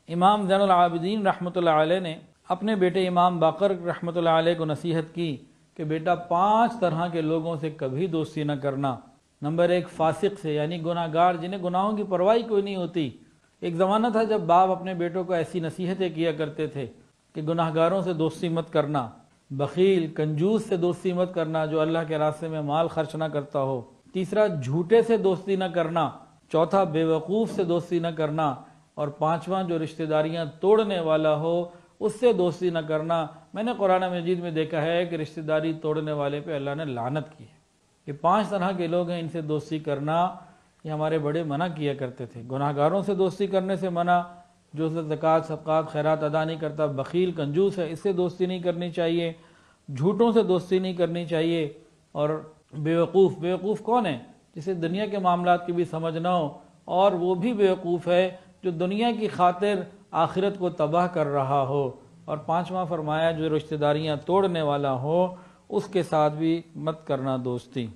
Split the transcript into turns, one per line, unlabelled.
امام زین العابدین رحمۃ اللہ علیہ نے اپنے بیٹے امام باقر رحمۃ اللہ علیہ کو نصیحت کی کہ بیٹا 5 طرح کے لوگوں سے کبھی دوستی نہ کرنا۔ نمبر 1 فاسق سے، یعنی گناہ گار جنہیں گناہوں کی پرواہی کوئی نہیں ہوتی۔ ایک زمانہ تھا جب باپ اپنے بیٹوں کو ایسی نصیحتیں کیا کرتے تھے کہ گناہ گاروں سے دوستی مت کرنا، بخیل کنجوس سے دوستی مت کرنا جو اللہ کے راستے میں مال خرچ نہ کرتا ہو۔ تیسرا جھوٹے سے دوستی نہ کرنا۔ چوتھا بے وقوف سے دوستی نہ کرنا۔ اور 5واں جو رشتہ داریاں توڑنے والا ہو اس سے دوستی نہ کرنا۔ میں نے قرآن مجید میں دیکھا ہے کہ رشتہ داری توڑنے والے پہ اللہ نے لعنت کی ہے۔ یہ 5 طرح کے لوگ ہیں، ان سے دوستی کرنا یہ ہمارے بڑے منع کیا کرتے تھے۔ گناہ گاروں سے دوستی کرنے سے منع، جو زکوٰۃ صدقات خیرات ادا نہیں کرتا، بخیل کنجوس ہے، اس سے دوستی نہیں کرنی چاہیے۔ جھوٹوں سے دوستی نہیں کرنی چاہیے۔ اور بے وقوف کون ہے؟ جسے دنیا کے معاملات کی بھی سمجھ نہ ہو، اور وہ بھی بے وقوف ہے جو دنیا کی خاطر آخرت کو تباہ کر رہا ہو۔ اور 5واں فرمایا جو رشتہ داریاں توڑنے والا ہو اس کے ساتھ بھی مت کرنا دوستی۔